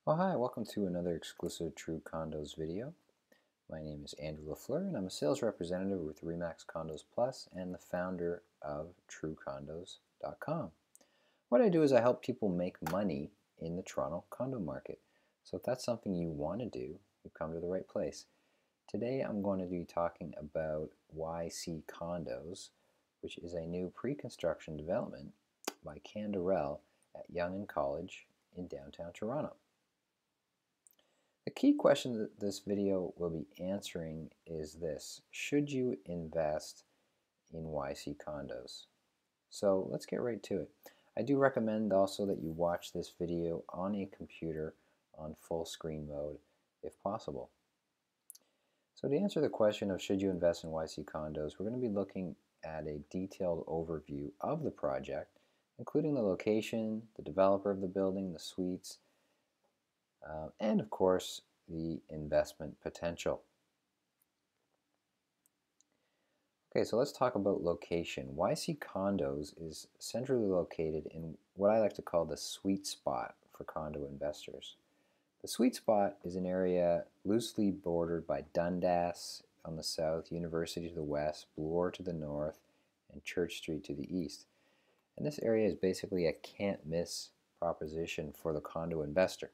Well, hi, welcome to another exclusive True Condos video. My name is Andrew Fleur, and I'm a sales representative with Remax Condos Plus and the founder of TrueCondos.com. What I do is I help people make money in the Toronto condo market. So if that's something you want to do, you've come to the right place. Today I'm going to be talking about YC Condos, which is a new pre-construction development by Canderel at Yonge and College in downtown Toronto. The key question that this video will be answering is this: should you invest in YC condos? So let's get right to it. I do recommend also that you watch this video on a computer on full screen mode if possible. So to answer the question of should you invest in YC condos, we're going to be looking at a detailed overview of the project, including the location, the developer of the building, the suites, and of course the investment potential. Okay, so let's talk about location. YC Condos is centrally located in what I like to call the sweet spot for condo investors. The sweet spot is an area loosely bordered by Dundas on the south, University to the west, Bloor to the north, and Church Street to the east. And this area is basically a can't-miss proposition for the condo investor.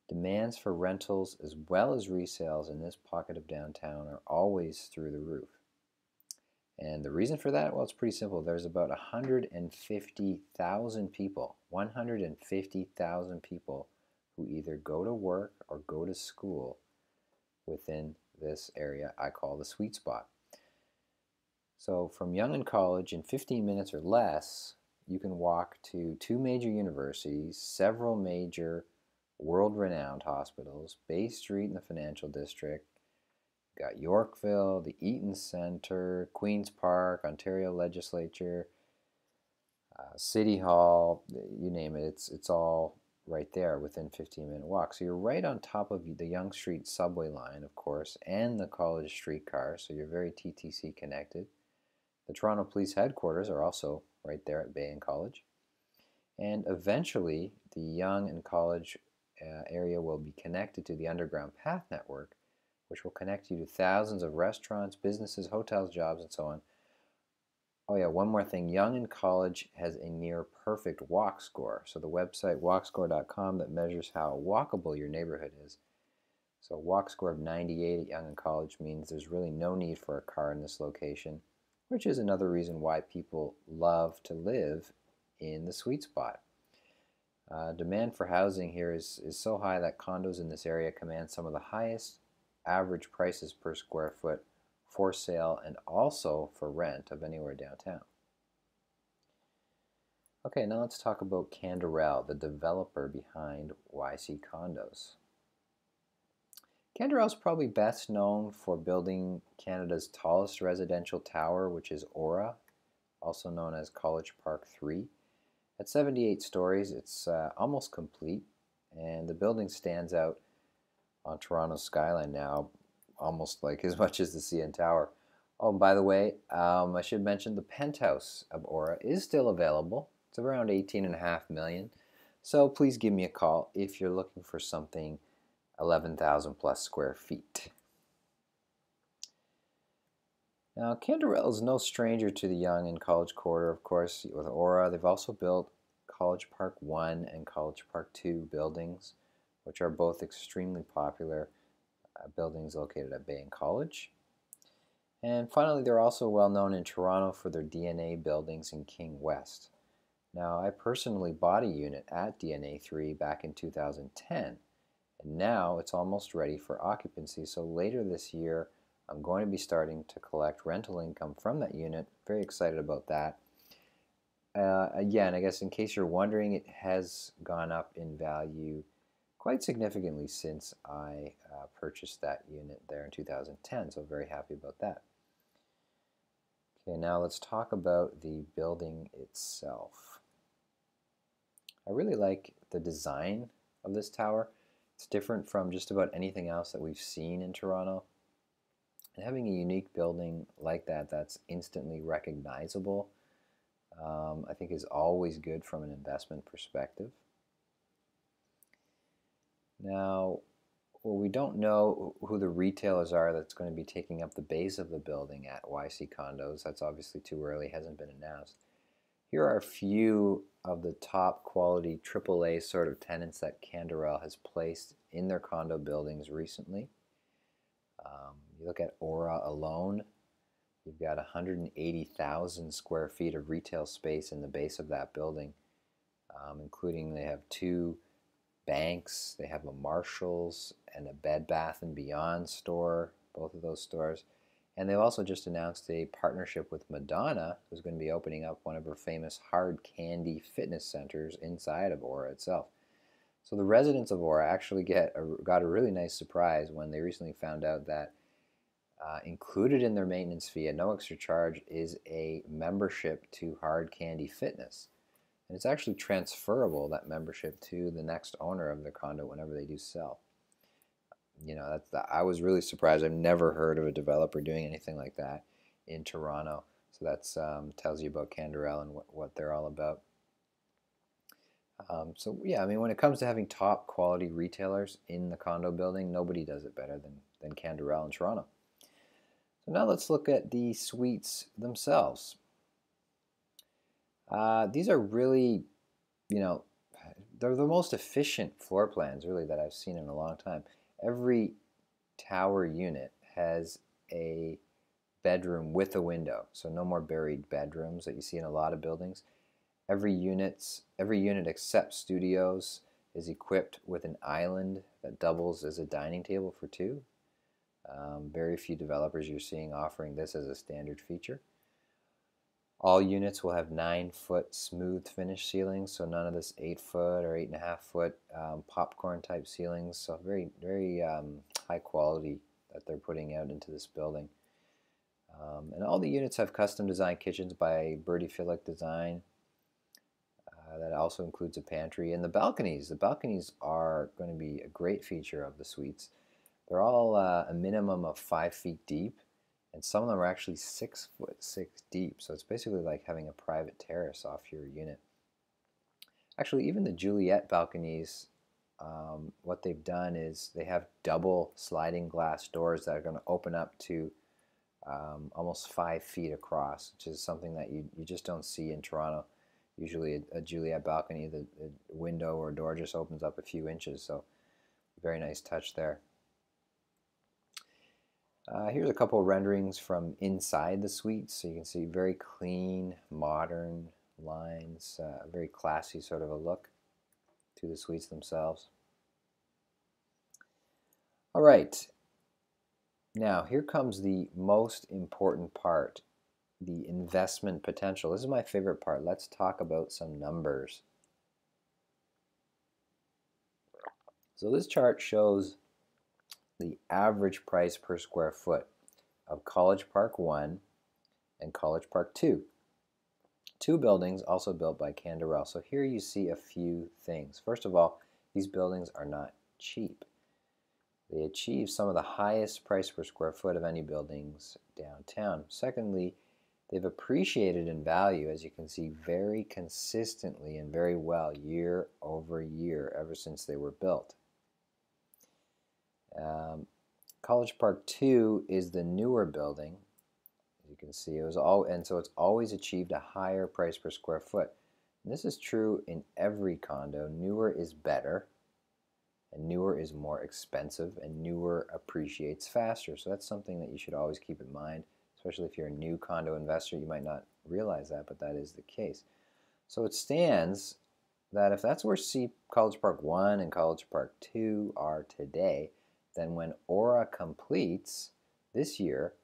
Demands for rentals as well as resales in this pocket of downtown are always through the roof. And the reason for that, well, it's pretty simple. There's about 150,000 people, 150,000 people who either go to work or go to school within this area I call the sweet spot. So from Yonge and College, in 15 minutes or less, you can walk to two major universities, several major world-renowned hospitals, Bay Street in the financial district, got Yorkville, the Eaton Centre, Queen's Park, Ontario Legislature, City Hall, you name it, it's all right there within 15-minute walk. So you're right on top of the Yonge Street subway line, of course, and the College streetcar, so you're very TTC connected. The Toronto Police Headquarters are also right there at Bay and College. And eventually, the Yonge and College area will be connected to the underground path network, which will connect you to thousands of restaurants, businesses, hotels, jobs, and so on. Oh yeah, one more thing. Yonge and College has a near perfect walk score. So the website walkscore.com that measures how walkable your neighborhood is. So a walk score of 98 at Yonge and College means there's really no need for a car in this location, which is another reason why people love to live in the sweet spot. Demand for housing here is so high that condos in this area command some of the highest average prices per square foot for sale and also for rent of anywhere downtown. Okay, now let's talk about Canderel, the developer behind YC Condos. Canderel is probably best known for building Canada's tallest residential tower, which is Aura, also known as College Park 3. At 78 stories, it's almost complete, and the building stands out on Toronto's skyline now, almost like as much as the CN Tower. Oh, and by the way, I should mention the penthouse of Aura is still available. It's around $18.5 million. So please give me a call if you're looking for something 11,000 plus square feet. Now, Canderel is no stranger to the Yonge and College corridor, of course, with Aura. They've also built College Park 1 and College Park 2 buildings, which are both extremely popular buildings located at Bay and College. And finally, they're also well known in Toronto for their DNA buildings in King West. Now, I personally bought a unit at DNA 3 back in 2010, and now it's almost ready for occupancy. So later this year, I'm going to be starting to collect rental income from that unit. Very excited about that. Again, I guess in case you're wondering, it has gone up in value quite significantly since I purchased that unit there in 2010, so very happy about that. Okay, now let's talk about the building itself. I really like the design of this tower. It's different from just about anything else that we've seen in Toronto. And having a unique building like that that's instantly recognizable, I think is always good from an investment perspective. Now, well, we don't know who the retailers are that's going to be taking up the base of the building at YC Condos. That's obviously too early, hasn't been announced. Here are a few of the top quality AAA sort of tenants that Canderel has placed in their condo buildings recently. You look at Aura alone, you've got 180,000 square feet of retail space in the base of that building, including they have 2 banks, they have a Marshalls and a Bed Bath & Beyond store, both of those stores. And they've also just announced a partnership with Madonna, who's going to be opening up one of her famous hard candy fitness centers inside of Aura itself. So the residents of Aura actually got a really nice surprise when they recently found out that included in their maintenance fee at no extra charge is a membership to Hard Candy Fitness. And it's actually transferable, that membership, to the next owner of their condo whenever they do sell. You know, I was really surprised. I've never heard of a developer doing anything like that in Toronto. So that's tells you about Canderel and what they're all about. So yeah, I mean, when it comes to having top quality retailers in the condo building, nobody does it better than Canderel in Toronto. So now let's look at the suites themselves. These are really, you know, they're the most efficient floor plans really that I've seen in a long time. Every tower unit has a bedroom with a window, so no more buried bedrooms that you see in a lot of buildings. Every unit except studios is equipped with an island that doubles as a dining table for 2. Very few developers you're seeing offering this as a standard feature. All units will have 9-foot smooth finish ceilings, so none of this 8-foot or 8.5-foot popcorn type ceilings. So very, very high quality that they're putting out into this building. And all the units have custom designed kitchens by Bertie Philic Design. That also includes a pantry. And the balconies are going to be a great feature of the suites. They're all a minimum of 5 feet deep, and some of them are actually 6 foot 6 deep. So it's basically like having a private terrace off your unit. Actually, even the Juliet balconies, what they've done is they have double sliding glass doors that are going to open up to almost 5 feet across, which is something that you just don't see in Toronto. Usually a Juliet balcony, the window or door just opens up a few inches, so very nice touch there. Here's a couple of renderings from inside the suites, so you can see very clean, modern lines, a very classy sort of a look to the suites themselves. All right, now here comes the most important part, the investment potential. This is my favorite part. Let's talk about some numbers. So this chart shows the average price per square foot of College Park 1 and College Park 2. 2 buildings also built by Canderel. So here you see a few things. First of all, these buildings are not cheap. They achieve some of the highest price per square foot of any buildings downtown. Secondly, they've appreciated in value, as you can see, very consistently and very well year over year ever since they were built. College Park 2 is the newer building. As you can see, so it's always achieved a higher price per square foot. And this is true in every condo. Newer is better, and newer is more expensive, and newer appreciates faster. So that's something that you should always keep in mind, especially if you're a new condo investor. You might not realize that, but that is the case. So it stands that if that's where College Park 1 and College Park 2 are today, then when Aura completes this year,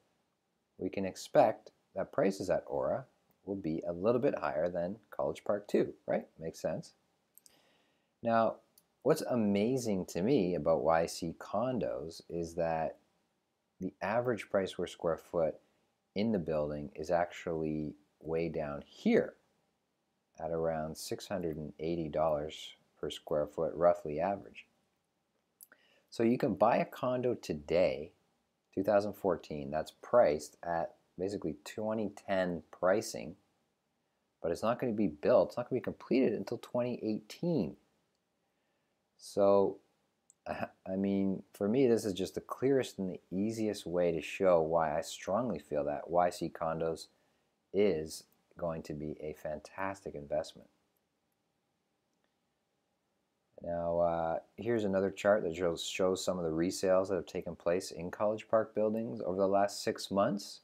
we can expect that prices at Aura will be a little bit higher than College Park 2, right? Makes sense. Now, what's amazing to me about YC Condos is that the average price per square foot in the building is actually way down here at around $680 per square foot, roughly average. So you can buy a condo today, 2014, that's priced at basically 2010 pricing, but it's not going to be built, it's not going to be completed until 2018. So I mean, for me, this is just the clearest and the easiest way to show why I strongly feel that YC Condos is going to be a fantastic investment. Now, here's another chart that shows some of the resales that have taken place in College Park buildings over the last 6 months.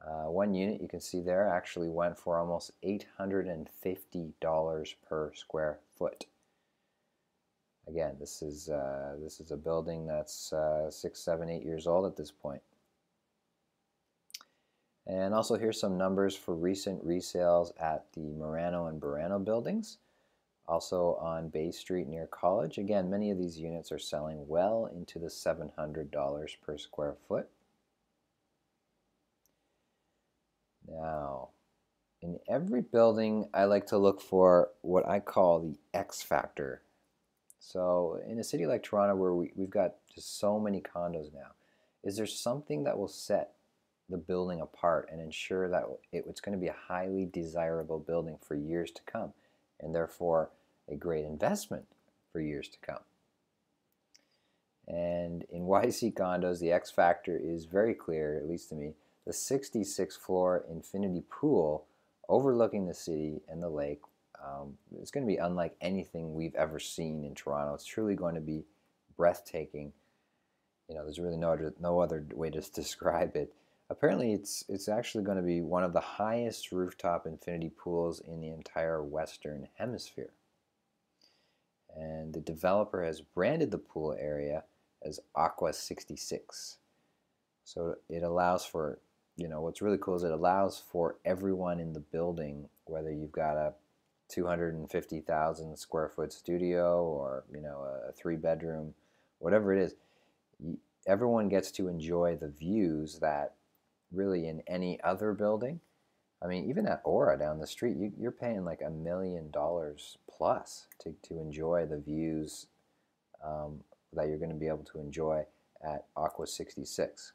One unit you can see there actually went for almost $850 per square foot. Again, this is a building that's 6, 7, 8 years old at this point. And also here's some numbers for recent resales at the Marano and Burano buildings, also on Bay Street near College. Again, many of these units are selling well into the $700 per square foot. Now, in every building, I like to look for what I call the X factor. So in a city like Toronto, where we've got just so many condos now, is there something that will set the building apart and ensure that it's going to be a highly desirable building for years to come, and therefore a great investment for years to come? And in YC Condos, the X factor is very clear, at least to me. The 66th floor infinity pool overlooking the city and the lake. It's going to be unlike anything we've ever seen in Toronto. It's truly going to be breathtaking. You know, there's really no other way to describe it. Apparently, it's actually going to be one of the highest rooftop infinity pools in the entire Western Hemisphere. And the developer has branded the pool area as Aqua 66. So it allows for, what's really cool is it allows for everyone in the building, whether you've got a 250,000 square foot studio or a 3-bedroom, whatever it is, everyone gets to enjoy the views that really in any other building. I mean, even at Aura down the street, you're paying like $1 million plus to enjoy the views that you're going to be able to enjoy at Aqua 66.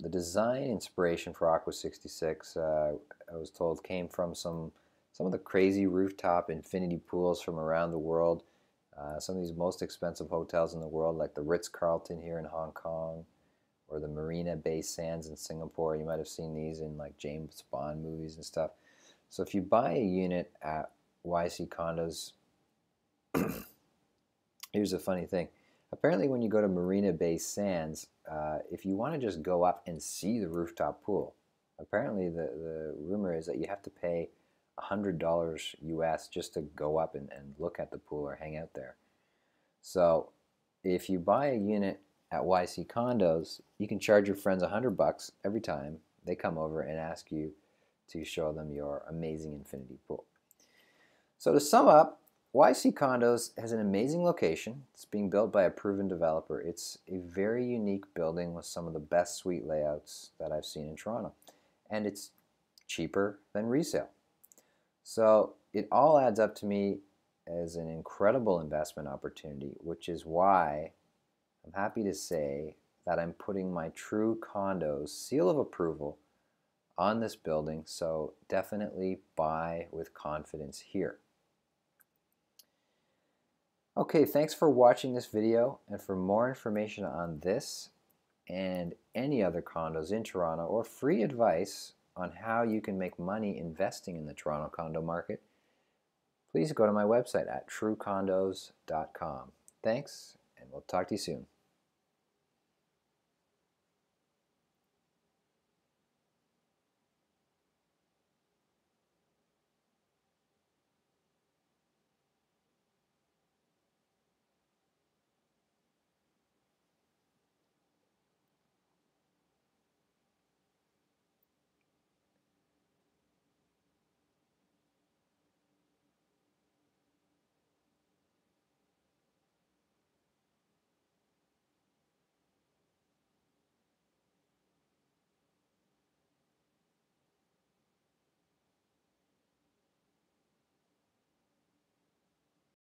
The design inspiration for Aqua 66, I was told, came from some of the crazy rooftop infinity pools from around the world. Some of these most expensive hotels in the world, like the Ritz-Carlton here in Hong Kong, or the Marina Bay Sands in Singapore. You might have seen these in like James Bond movies and stuff. So if you buy a unit at YC Condos, here's a funny thing. Apparently when you go to Marina Bay Sands, if you want to just go up and see the rooftop pool, apparently the rumor is that you have to pay $100 US just to go up and look at the pool or hang out there. So if you buy a unit at YC Condos, you can charge your friends $100 every time they come over and ask you to show them your amazing infinity pool. So to sum up, YC Condos has an amazing location. It's being built by a proven developer. It's a very unique building with some of the best suite layouts that I've seen in Toronto. And it's cheaper than resale. So it all adds up to me as an incredible investment opportunity, which is why I'm happy to say that I'm putting my True Condos seal of approval on this building. So definitely buy with confidence here. Okay, thanks for watching this video, and for more information on this and any other condos in Toronto, or free advice on how you can make money investing in the Toronto condo market, please go to my website at truecondos.com. Thanks, and we'll talk to you soon.